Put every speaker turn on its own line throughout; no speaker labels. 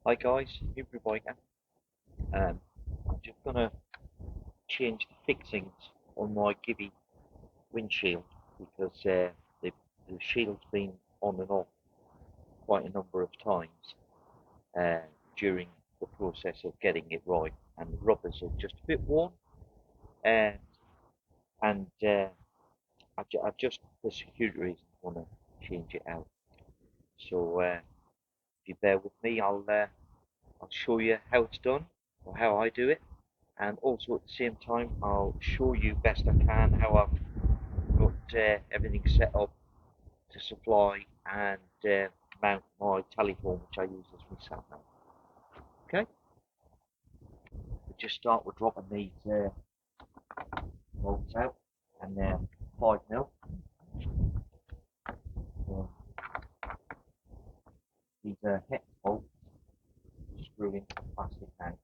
Hi guys, Hebrew Boy again. I'm just gonna change the fixings on my Gibby windshield because the shield's been on and off quite a number of times uh, during the process of getting it right, and the rubbers are just a bit worn. Uh, and I just for security reasons want to change it out. So if you bear with me, I'll show you how it's done or how I do it. And also at the same time I'll show you best I can how I've got everything set up to supply and mount my telephone, which I use as my sat nav. Okay, we just start with dropping these bolts out, and they're 5 mil. So these are hex bolts screw into the plastic now.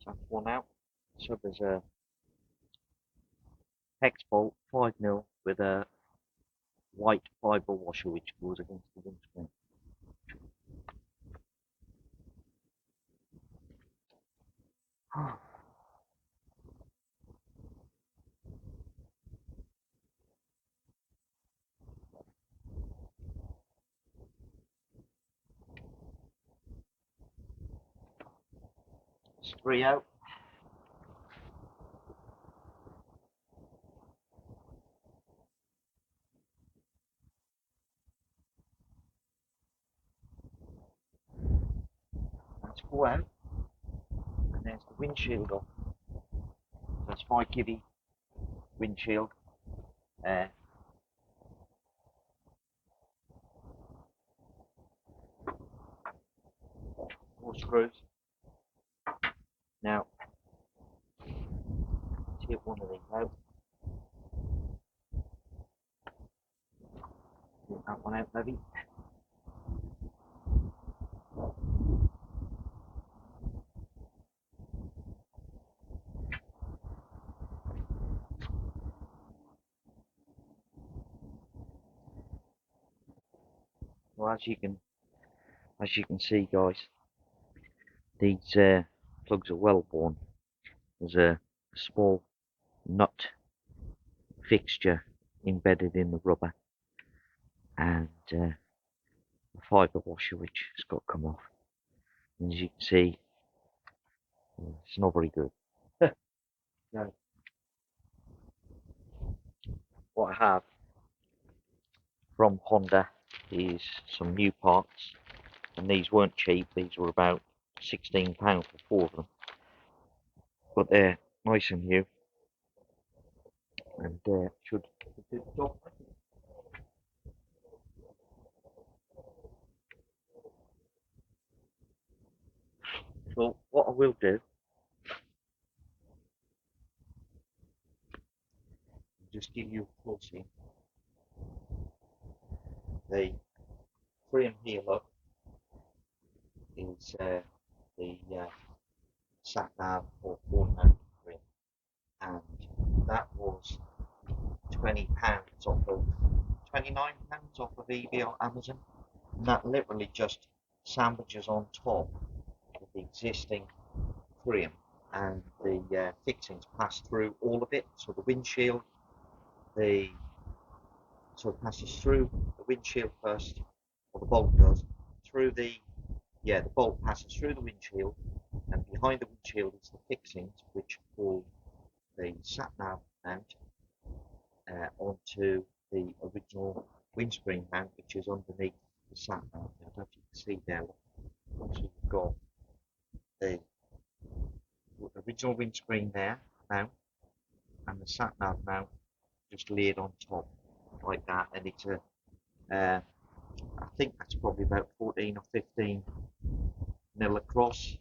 So that's one out. So there's a hex bolt 5 mil with a white fibre washer which goes against the windscreen. It's 3 out. That's 4 out. And there's the windshield off. That's my Gibby windshield. Uh, 4 screws. Now, take one of these out. Take that one out maybe. Well, as you can see, guys, these plugs are well worn. There's a small nut fixture embedded in the rubber, and a fibre washer which has got to come off. And as you can see, it's not very good. Now, what I have from Honda is some new parts, and these weren't cheap. These were about £16 for 4 of them, but they're nice and new, and should do the job. So what I will do is just give you a close in. The frame here, look, is the Sat Nav or phone mounted frame, and that was £20 off of £29 off of eBay or Amazon, and that literally just sandwiches on top of the existing frame, and the fixings pass through all of it. So the windshield, so it passes through the windshield first, or the bolt does, through the bolt passes through the windshield, and behind the windshield is the fixings, which pull the Sat Nav mount onto the original windscreen mount, which is underneath the Sat Nav. I don't know if you can see there. So you've got the original windscreen there mount, and the Sat Nav mount just laid on top like that, and it's a I think that's probably about 14 or 15 mil across,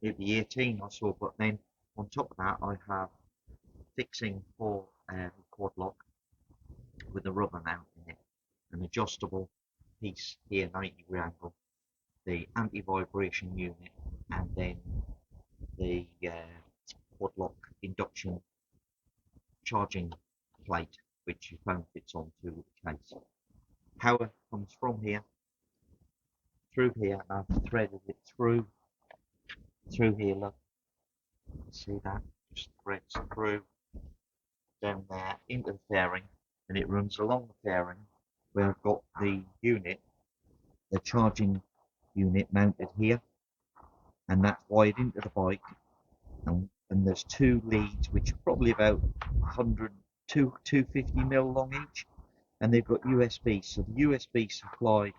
maybe 18 or so. But then on top of that, I have fixing for the quad lock with a rubber mount in it, an adjustable piece here, 90-degree angle, the anti-vibration unit, and then the quad lock induction charging plate, which your phone fits onto with the case. Power comes from here, through here, and I've threaded it through here, look, see that, just threads through down there into the fairing, and it runs along the fairing where I've got the unit, the charging unit mounted here, and that's wired into the bike, and there's two leads which are probably about 250 mil long each, and they've got USB, so the USB supplied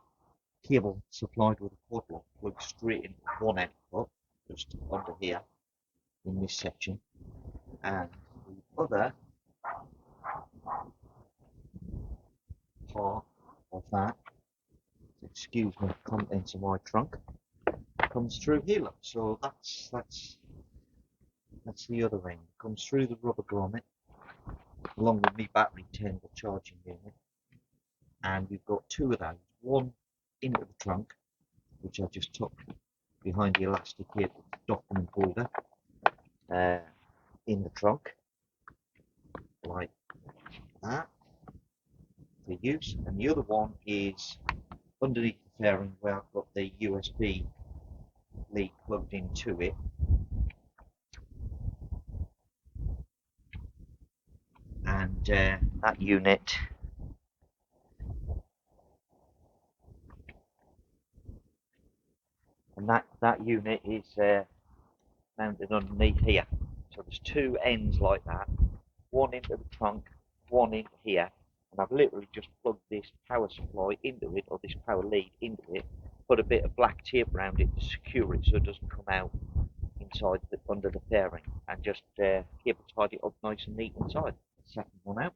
cable supplied with a quad lock plugs straight into one output, just under here in this section, and the other part of that, excuse me, contents of my trunk, comes through here. Look, so that's the other end. Comes through the rubber grommet, along with my battery tender charging unit, and we've got two of those. One into the trunk, which I just took behind the elastic here, document holder, in the trunk, like that, for use, and the other one is underneath the fairing where I've got the USB lead plugged into it, and that unit is mounted underneath here. So there's two ends like that, one into the trunk, one into here, and I've literally just plugged this power supply into it, or this power lead into it, put a bit of black tape around it to secure it so it doesn't come out inside under the fairing, and just cable tied it up nice and neat inside. Second one out.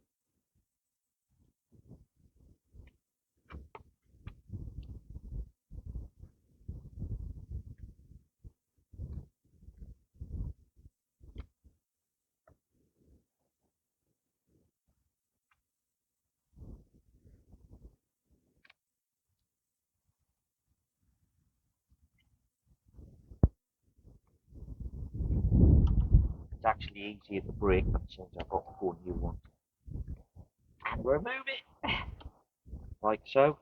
It's actually easier to break them since I've got a whole new one. And remove it, like so.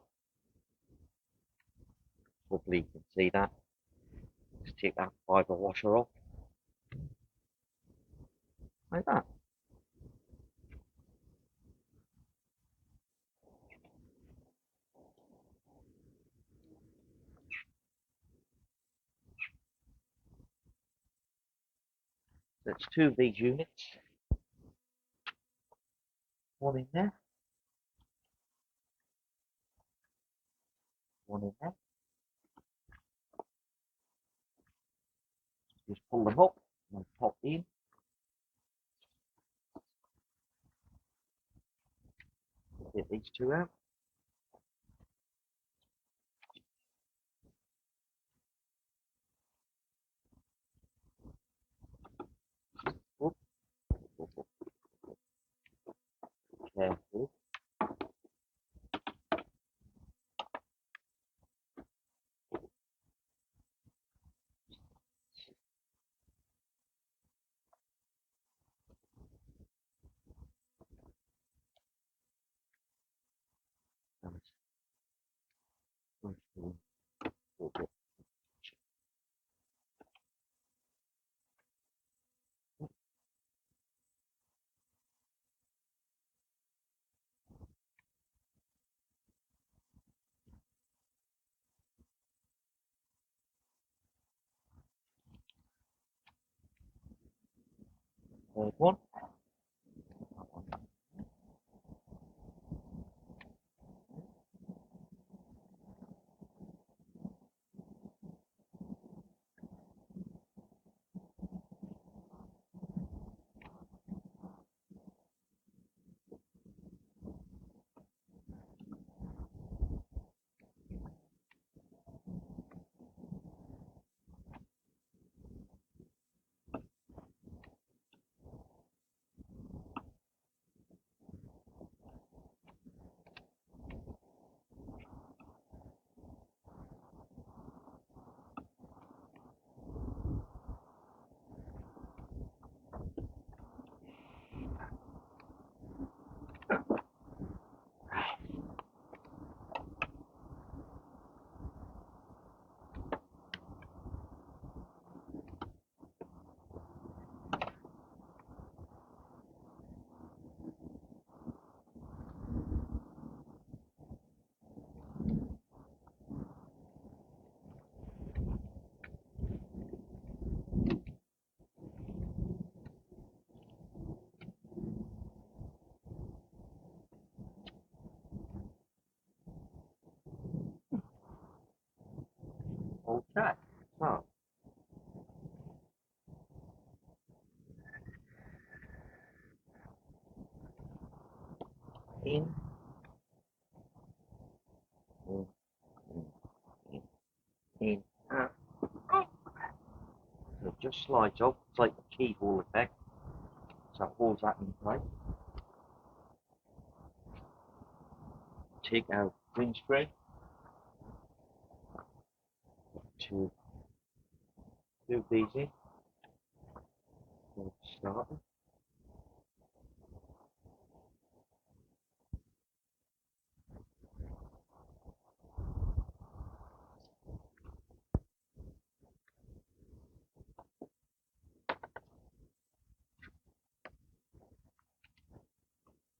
Hopefully you can see that. Just take that fibre washer off, like that. That's two of these units. One in there. One in there. Just pull them up and pop in. Get these two out. Whoop. Careful. Third one. Okay, so in, in, in, out. So it just slides up. It's like the keyhole effect. So it holds that in place. Take out windscreen to do these in. Start.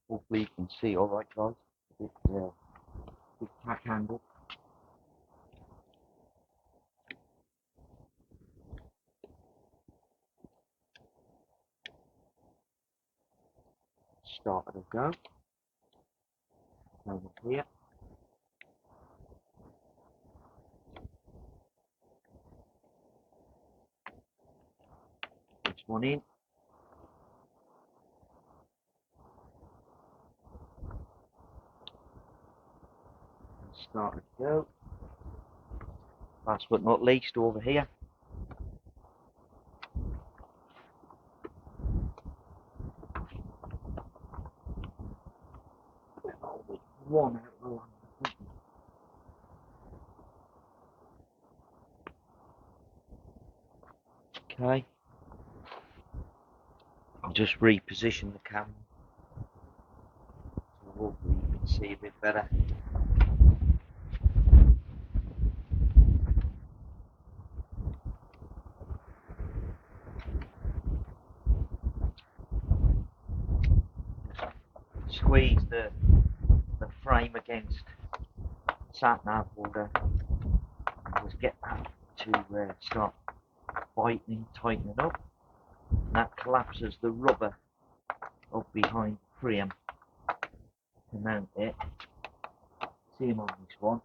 Hopefully you can see all right, guys. Big tack handle. Start to go. Over here. This one in. Start to go. Last but not least, over here. One out of one. Okay. I'll just reposition the camera so hopefully you can see a bit better. Squeeze the frame against Sat Nav holder and just get that to start biting, tightening up. And that collapses the rubber up behind the frame to mount it. Same on this one.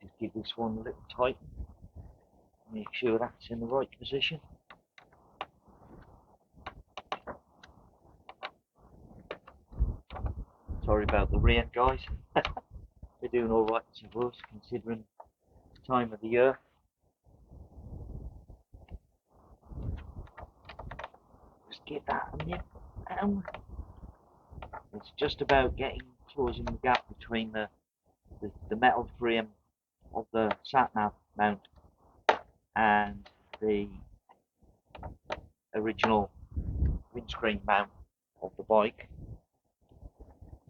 Just give this one a little tighten. Make sure that's in the right position. Sorry about the rain, guys. We're doing all right, I suppose, considering the time of the year. Just get that a minute down. It's just about closing the gap between the metal frame of the Sat Nav mount and the original windscreen mount of the bike.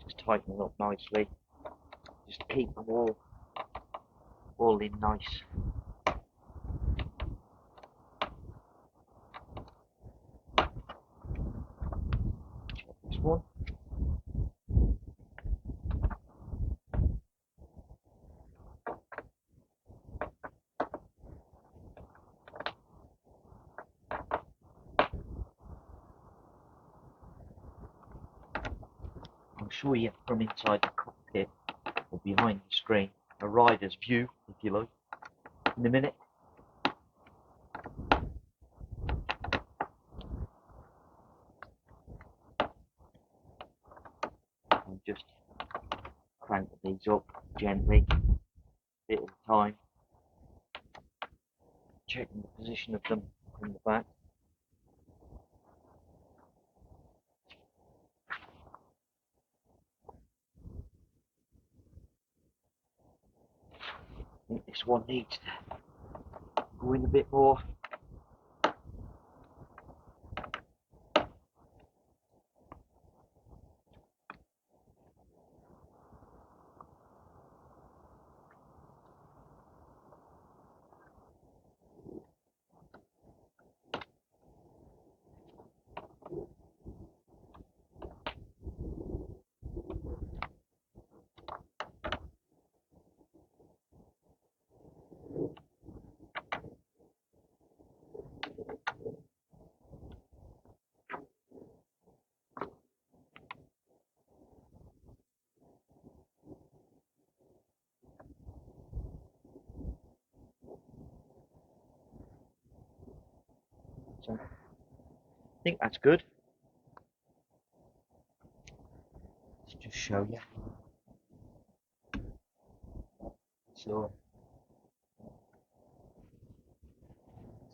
Just tighten it up nicely. Just keep them all in nice. Check this one. show you from inside the cockpit or behind the screen, a rider's view, if you like, in a minute. And just crank these up gently, a bit at a time, checking the position of them in the back. I think this one needs to go in a bit more. So I think that's good. Let's just show you. So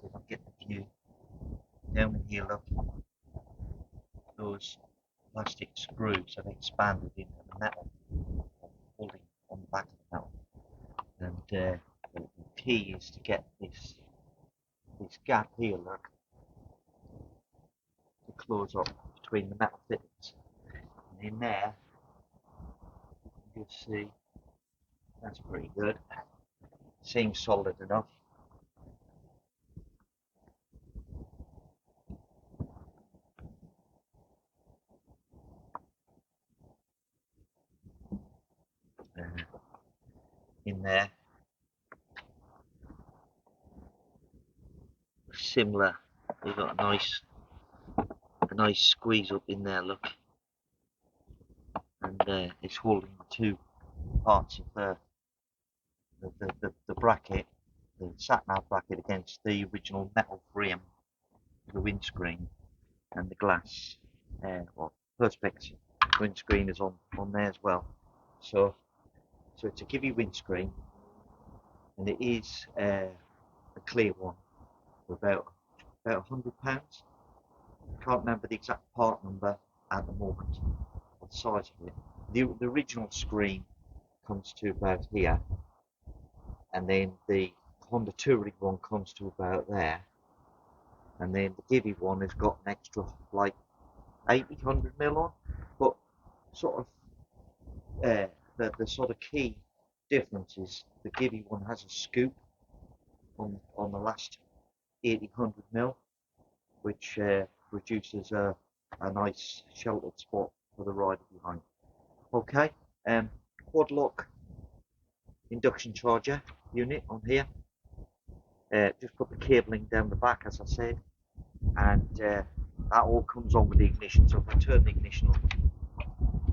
if I get the view down in here, look, those plastic screws have expanded into the metal, holding on the back of the metal. And the key is to get this gap here, look, to close up between the metal fittings. And in there, you can just see that's pretty good. Seems solid enough. In there, similar. We've got a nice squeeze up in there. Look, and it's holding the two parts of the bracket, the sat nav bracket, against the original metal frame, the windscreen, and the glass. Well, Perspex windscreen is on there as well. So it's a Givi windscreen, and it is a clear one for about £100. Can't remember the exact part number at the moment, or the size of it. The original screen comes to about here, and then the Honda Touring one comes to about there, and then the Givi one has got an extra like 800 mil on, but sort of the sort of key difference is the Givi one has a scoop on the last 800 mil, which produces a nice sheltered spot for the rider behind. Okay, quad lock induction charger unit on here. Just put the cabling down the back, as I said, and that all comes on with the ignition. So if I turn the ignition on,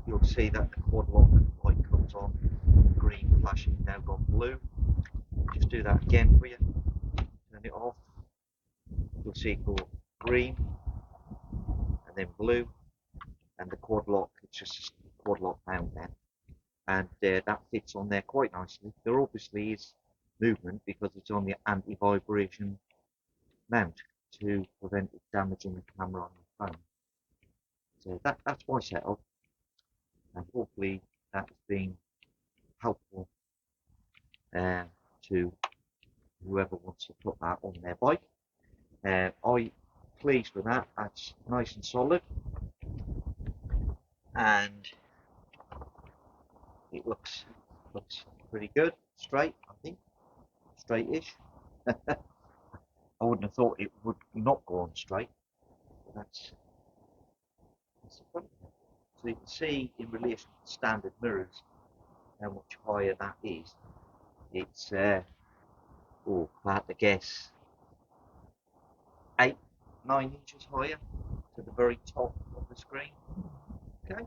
you'll see that the quad lock light comes on, green flashing, now gone blue. Just do that again for you. Turn it off. You'll see it go green and then blue, and the quad lock, it's just a quad lock mount there, and that fits on there quite nicely. There obviously is movement because it's on the anti-vibration mount to prevent it damaging the camera on your phone. So that's my setup, and hopefully that's been helpful to whoever wants to put that on their bike. I'm pleased with that. That's nice and solid, and it looks pretty good. Straight, I think, straight-ish. I wouldn't have thought it would not go on straight. But that's the front. So you can see in relation to standard mirrors how much higher that is. It's I had to guess 8-9 inches higher to the very top of the screen. Okay.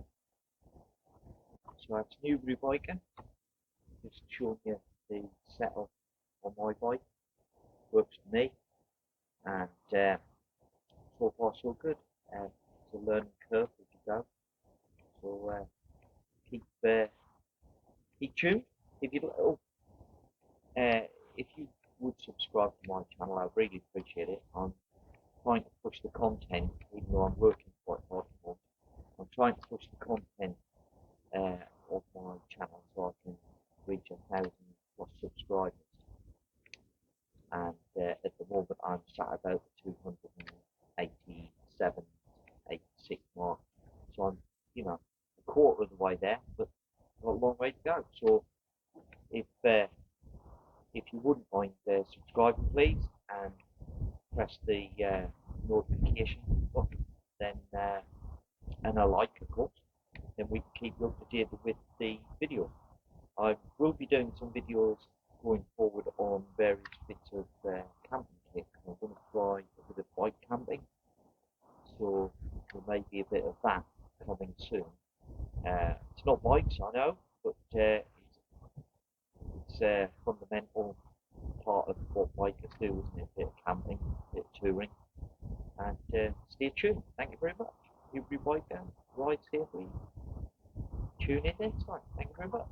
So it's Newbury Biker, just showing you the setup on my bike. Works for me, and so far so good. It's a learning curve as you go. So keep keep tuned. If you if you would subscribe to my channel, I'd really appreciate it. I'm trying to push the content, even though I'm working quite hard at the moment. I'm trying to push the content of my channel so I can reach 1,000 plus subscribers. And at the moment, I'm sat about the 287, 86 mark. So I'm, a quarter of the way there, but got a long way to go. So if you wouldn't mind subscribing, please, and press the notification button, then and a like, of course, then we can keep you up to date with the video. I will be doing some videos going forward on various bits of camping kit. I'm going to try a bit of bike camping, so there may be a bit of that coming soon. It's not bikes, I know, but it's a fundamental part of what bikers do, isn't it? A bit of camping, a bit of touring, and stay tuned. Thank you very much. Newbury Biker, ride safely. Tune in next time. Thank you very much.